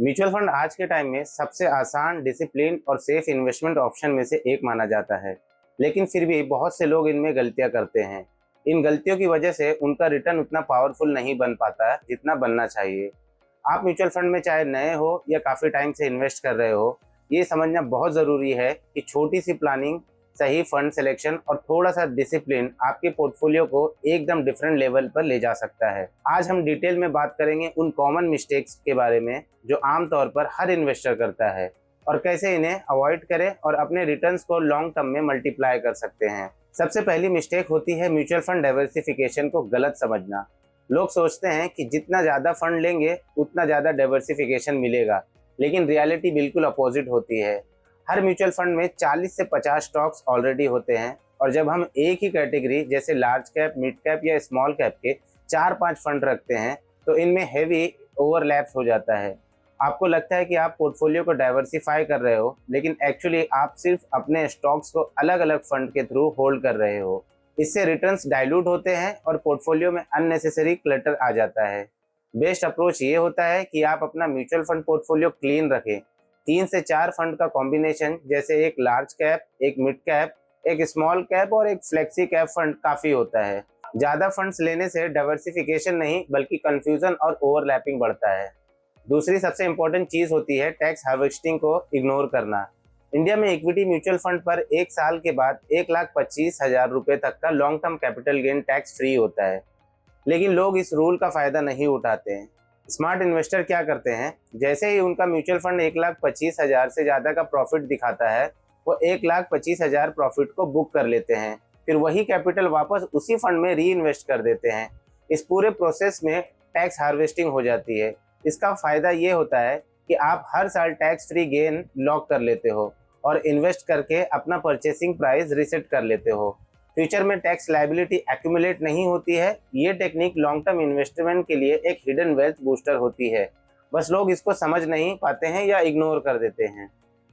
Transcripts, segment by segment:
Mutual fund आज के time में सबसे आसान, डिसिप्लिन और सेफ इन्वेस्टमेंट ऑप्शन में से एक माना जाता है। लेकिन फिर भी बहुत से लोग इनमें गलतियां करते हैं। इन गलतियों की वजह से उनका रिटर्न उतना पावरफुल नहीं बन पाता जितना बनना चाहिए। आप म्यूचुअल फंड में चाहे नए हो या काफ़ी टाइम से इन्वेस्ट कर रहे हो, ये समझना बहुत ज़रूरी है कि छोटी सी प्लानिंग, सही फंड सिलेक्शन और थोड़ा सा डिसिप्लिन आपके पोर्टफोलियो को एकदम डिफरेंट लेवल पर ले जा सकता है। आज हम डिटेल में बात करेंगे उन कॉमन मिस्टेक्स के बारे में जो आमतौर पर हर इन्वेस्टर करता है और कैसे इन्हें अवॉइड करें और अपने रिटर्न्स को लॉन्ग टर्म में मल्टीप्लाई कर सकते हैं। सबसे पहली मिस्टेक होती है म्यूचुअल फंड डाइवर्सिफिकेशन को गलत समझना। लोग सोचते हैं कि जितना ज़्यादा फंड लेंगे उतना ज़्यादा डाइवर्सिफिकेशन मिलेगा, लेकिन रियलिटी बिल्कुल अपोजिट होती है। हर म्यूचुअल फंड में 40 से 50 स्टॉक्स ऑलरेडी होते हैं और जब हम एक ही कैटेगरी जैसे लार्ज कैप, मिड कैप या स्मॉल कैप के 4-5 फंड रखते हैं तो इनमें हेवी ओवरलैप्स हो जाता है। आपको लगता है कि आप पोर्टफोलियो को डाइवर्सिफाई कर रहे हो, लेकिन एक्चुअली आप सिर्फ अपने स्टॉक्स को अलग अलग फंड के थ्रू होल्ड कर रहे हो। इससे रिटर्न्स डाइल्यूट होते हैं और पोर्टफोलियो में अननेसेसरी क्लटर आ जाता है। बेस्ट अप्रोच ये होता है कि आप अपना म्यूचुअल फंड पोर्टफोलियो क्लीन रखें। 3 से 4 फंड का कॉम्बिनेशन, जैसे एक लार्ज कैप, एक मिड कैप, एक स्मॉल कैप और एक फ्लेक्सी कैप फंड काफ़ी होता है। ज़्यादा फंड्स लेने से डाइवर्सिफिकेशन नहीं बल्कि कंफ्यूजन और ओवरलैपिंग बढ़ता है। दूसरी सबसे इंपॉर्टेंट चीज़ होती है टैक्स हार्वेस्टिंग को इग्नोर करना। इंडिया में इक्विटी म्यूचुअल फंड पर 1 साल के बाद 1,25,000 रुपये तक का long term capital gain tax free होता है, लेकिन लोग इस रूल का फ़ायदा नहीं उठाते हैं। स्मार्ट इन्वेस्टर क्या करते हैं, जैसे ही उनका म्यूचुअल फंड 1,25,000 से ज़्यादा का प्रॉफिट दिखाता है, वो 1,25,000 प्रॉफिट को बुक कर लेते हैं। फिर वही कैपिटल वापस उसी फंड में री इन्वेस्ट कर देते हैं। इस पूरे प्रोसेस में टैक्स हार्वेस्टिंग हो जाती है। इसका फ़ायदा ये होता है कि आप हर साल टैक्स फ्री गेन लॉक कर लेते हो और इन्वेस्ट करके अपना परचेसिंग प्राइस रीसेट कर लेते हो। फ्यूचर में टैक्स लायबिलिटी एक्यूमुलेट नहीं होती है। ये टेक्निक लॉन्ग टर्म इन्वेस्टमेंट के लिए एक हिडन वेल्थ बूस्टर होती है, बस लोग इसको समझ नहीं पाते हैं या इग्नोर कर देते हैं।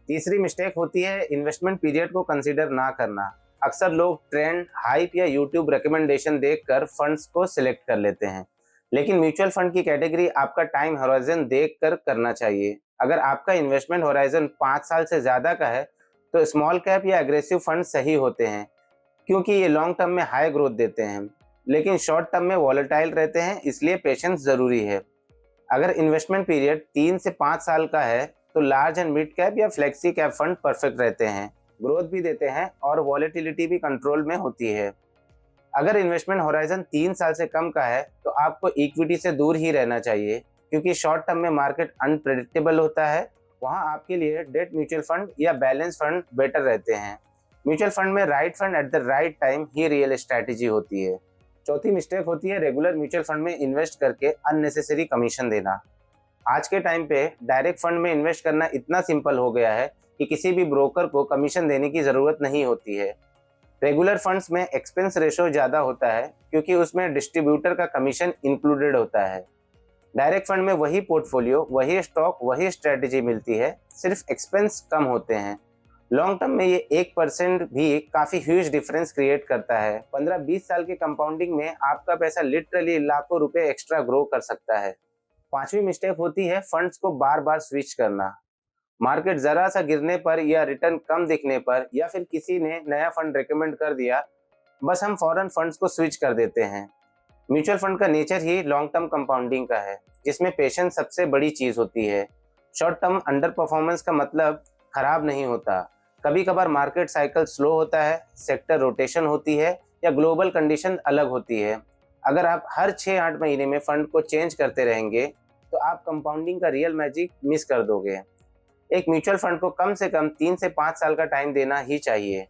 तीसरी मिस्टेक होती है इन्वेस्टमेंट पीरियड को कंसीडर ना करना। अक्सर लोग ट्रेंड, हाइप या यूट्यूब रिकमेंडेशन देखकर फंड्स को सिलेक्ट कर लेते हैं, लेकिन म्यूचुअल फंड की कैटेगरी आपका टाइम होराइजन देख कर करना चाहिए। अगर आपका इन्वेस्टमेंट होराइजन 5 साल से ज़्यादा का है तो स्मॉल कैप या एग्रेसिव फंड सही होते हैं, क्योंकि ये लॉन्ग टर्म में हाई ग्रोथ देते हैं, लेकिन शॉर्ट टर्म में वॉलेटाइल रहते हैं, इसलिए पेशेंस ज़रूरी है। अगर इन्वेस्टमेंट पीरियड 3 से 5 साल का है तो लार्ज एंड मिड कैप या फ्लेक्सी कैप फंड परफेक्ट रहते हैं, ग्रोथ भी देते हैं और वॉलेटिलिटी भी कंट्रोल में होती है। अगर इन्वेस्टमेंट होराइजन 3 साल से कम का है तो आपको इक्विटी से दूर ही रहना चाहिए, क्योंकि शॉर्ट टर्म में मार्केट अनप्रेडिक्टेबल होता है। वहाँ आपके लिए डेट म्यूचुअल फंड या बैलेंस फंड बेटर रहते हैं। म्यूचुअल फंड में right fund at the right time he real strategy होती है। चौथी मिस्टेक होती है रेगुलर म्यूचुअल फंड में इन्वेस्ट करके अननेसेसरी कमीशन देना। आज के टाइम पे डायरेक्ट फंड में इन्वेस्ट करना इतना सिंपल हो गया है कि किसी भी ब्रोकर को कमीशन देने की ज़रूरत नहीं होती है। रेगुलर फंड्स में एक्सपेंस रेशो ज़्यादा होता है क्योंकि उसमें डिस्ट्रीब्यूटर का कमीशन इंक्लूडेड होता है। डायरेक्ट फंड में वही पोर्टफोलियो, वही स्टॉक, वही स्ट्रेटजी मिलती है, सिर्फ एक्सपेंस कम होते हैं। लॉन्ग टर्म में ये 1% भी काफ़ी ह्यूज डिफरेंस क्रिएट करता है। 15-20 साल के कंपाउंडिंग में आपका पैसा लिटरली लाखों रुपए एक्स्ट्रा ग्रो कर सकता है। पांचवी मिस्टेक होती है फंड्स को बार बार स्विच करना। मार्केट ज़रा सा गिरने पर या रिटर्न कम दिखने पर या फिर किसी ने नया फंड रिकमेंड कर दिया, बस हम फौरन फंड्स को स्विच कर देते हैं। म्यूचुअल फंड का नेचर ही लॉन्ग टर्म कंपाउंडिंग का है, जिसमें पेशेंस सबसे बड़ी चीज़ होती है। शॉर्ट टर्म अंडर परफॉर्मेंस का मतलब खराब नहीं होता। कभी कभार मार्केट साइकिल स्लो होता है, सेक्टर रोटेशन होती है या ग्लोबल कंडीशन अलग होती है। अगर आप हर 6-8 महीने में फंड को चेंज करते रहेंगे तो आप कंपाउंडिंग का रियल मैजिक मिस कर दोगे। एक म्यूचुअल फंड को कम से कम 3 से 5 साल का टाइम देना ही चाहिए।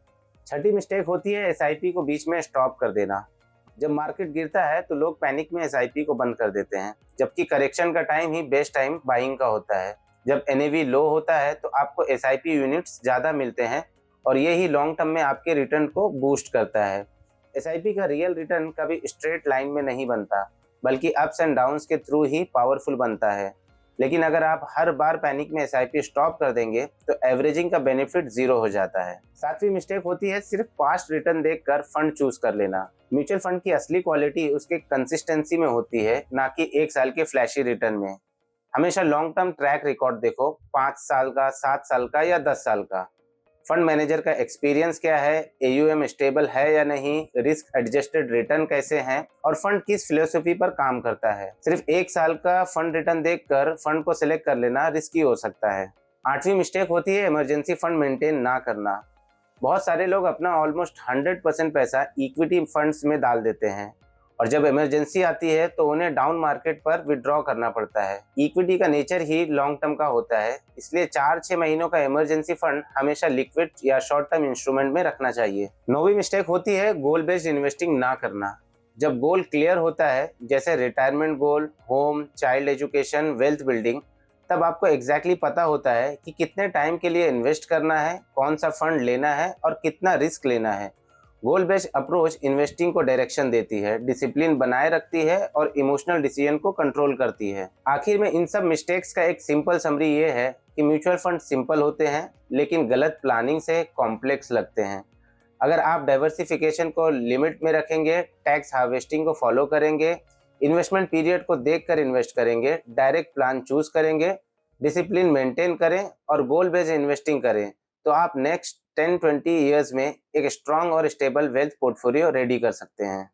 छठी मिस्टेक होती है एसआईपी को बीच में स्टॉप कर देना। जब मार्केट गिरता है तो लोग पैनिक में एसआईपी को बंद कर देते हैं, जबकि करेक्शन का टाइम ही बेस्ट टाइम बाइंग का होता है। जब एनएवी लो होता है तो आपको एसआईपी यूनिट्स ज़्यादा मिलते हैं और ये ही लॉन्ग टर्म में आपके रिटर्न को बूस्ट करता है। एसआईपी का रियल रिटर्न कभी स्ट्रेट लाइन में नहीं बनता, बल्कि अप्स एंड डाउन्स के थ्रू ही पावरफुल बनता है। लेकिन अगर आप हर बार पैनिक में एसआईपी स्टॉप कर देंगे तो एवरेजिंग का बेनिफिट जीरो हो जाता है। सातवीं मिस्टेक होती है सिर्फ पास्ट रिटर्न देखकर फंड चूज कर लेना। म्यूचुअल फंड की असली क्वालिटी उसके कंसिस्टेंसी में होती है, ना कि 1 साल के फ्लैशी रिटर्न में। हमेशा लॉन्ग टर्म ट्रैक रिकॉर्ड देखो, 5 साल का, 7 साल का या 10 साल का। फंड मैनेजर का एक्सपीरियंस क्या है, एयूएम स्टेबल है या नहीं, रिस्क एडजस्टेड रिटर्न कैसे हैं और फंड किस फिलोसफी पर काम करता है। सिर्फ 1 साल का फंड रिटर्न देखकर फंड को सिलेक्ट कर लेना रिस्की हो सकता है। 8वीं मिस्टेक होती है इमरजेंसी फंड मेंटेन ना करना। बहुत सारे लोग अपना ऑलमोस्ट 100% पैसा इक्विटी फंड्स में डाल देते हैं और जब इमरजेंसी आती है तो उन्हें डाउन मार्केट पर विड्रॉ करना पड़ता है। इक्विटी का नेचर ही लॉन्ग टर्म का होता है, इसलिए 4-6 महीनों का इमरजेंसी फंड हमेशा लिक्विड या शॉर्ट टर्म इंस्ट्रूमेंट में रखना चाहिए। 9वीं मिस्टेक होती है गोल बेस्ड इन्वेस्टिंग ना करना। जब गोल क्लियर होता है, जैसे retirement goal, home, child education, wealth building, तब आपको एग्जैक्टली पता होता है कि कितने टाइम के लिए इन्वेस्ट करना है, कौन सा फंड लेना है और कितना रिस्क लेना है। गोल बेस्ड अप्रोच इन्वेस्टिंग को डायरेक्शन देती है, डिसिप्लिन बनाए रखती है और इमोशनल डिसीजन को कंट्रोल करती है। आखिर में इन सब मिस्टेक्स का एक सिंपल समरी ये है कि म्यूचुअल फंड सिंपल होते हैं लेकिन गलत प्लानिंग से कॉम्प्लेक्स लगते हैं। अगर आप डाइवर्सिफिकेशन को लिमिट में रखेंगे, टैक्स हार्वेस्टिंग को फॉलो करेंगे, इन्वेस्टमेंट पीरियड को देखकर इन्वेस्ट करेंगे, डायरेक्ट प्लान चूज करेंगे, डिसिप्लिन मेंटेन करें और गोल बेस्ड इन्वेस्टिंग करें, तो आप नेक्स्ट 10-20 ईयर्स में एक स्ट्रांग और स्टेबल वेल्थ पोर्टफोलियो रेडी कर सकते हैं।